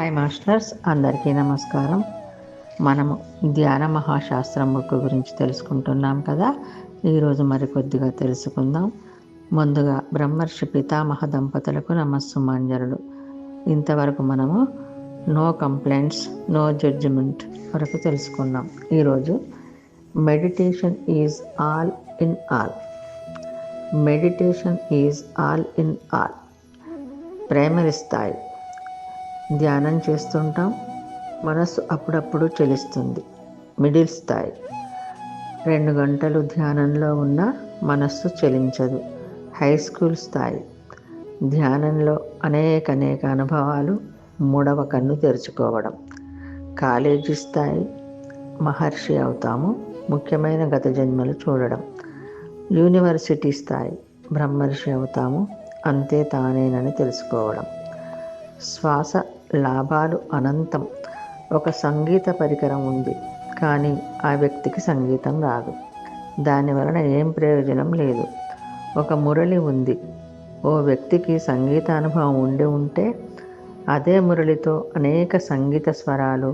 Hi masters, అందరికీ నమస్కారం. మనము ధ్యాన మహాశాస్త్రం బుక్ గురించి తెలుసుకుంటున్నాం కదా. ఈరోజు మరికొద్దిగా తెలుసుకుందాం. ముందుగా బ్రహ్మర్షి పితామహ దంపతులకు నమస్సుమాంజలుడు. ఇంతవరకు మనము నో కంప్లైంట్స్, నో జడ్జిమెంట్ వరకు తెలుసుకున్నాం. ఈరోజు meditation is all in all. Meditation is all in all. Primary స్థాయి. ధ్యానం చేస్తుంటాం, మనస్సు అప్పుడప్పుడు చలిస్తుంది. మిడిల్ స్థాయి. 2 గంటలు ధ్యానంలో ఉన్న మనస్సు చలించదు. హై స్కూల్ స్థాయి. ధ్యానంలో అనేక అనుభవాలు, మూడవ కన్ను తెరుచుకోవడం. కాలేజీ స్థాయి. మహర్షి అవుతాము, ముఖ్యమైన గత జన్మలు చూడడం. యూనివర్సిటీ స్థాయి. బ్రహ్మర్షి అవుతాము, అంతే తానేనని తెలుసుకోవడం. శ్వాస లాభాలు అనంతం. ఒక సంగీత పరికరం ఉంది, కానీ ఆ వ్యక్తికి సంగీతం రాదు. దానివలన ఏం ప్రయోజనం లేదు. ఒక మురళి ఉంది. ఓ వ్యక్తికి సంగీత అనుభవం ఉంటే అదే మురళితో అనేక సంగీత స్వరాలు,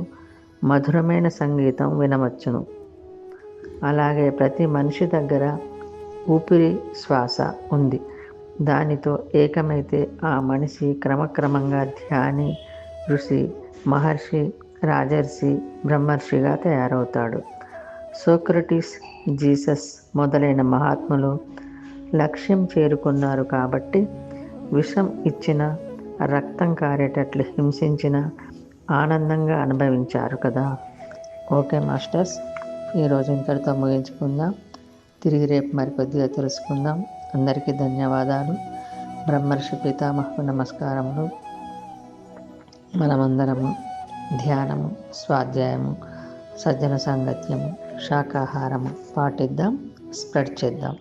మధురమైన సంగీతం వినవచ్చును. అలాగే ప్రతి మనిషి దగ్గర ఊపిరి, శ్వాస ఉంది. దానితో ఏకమైతే ఆ మనిషి క్రమక్రమంగా ధ్యాని, ఋషి, మహర్షి, రాజర్షి, బ్రహ్మర్షిగా తయారవుతాడు. సోక్రటీస్, జీసస్ మొదలైన మహాత్ములు లక్ష్యం చేరుకున్నారు కాబట్టి విషం ఇచ్చిన, రక్తం కారేటట్లు హింసించిన ఆనందంగా అనుభవించారు కదా. ఓకే మాస్టర్స్, ఈరోజు ఇంతటితో ముగించుకుందాం. తిరిగి రేపు మరికొద్దిగా తెలుసుకుందాం. అందరికీ ధన్యవాదాలు. బ్రహ్మర్షి పితామహకు నమస్కారములు. మనమందరము ధ్యానము, స్వాధ్యాయము, సజ్జన సాంగత్యము, శాకాహారము పాటిద్దాం, స్ప్రెడ్ చేద్దాం.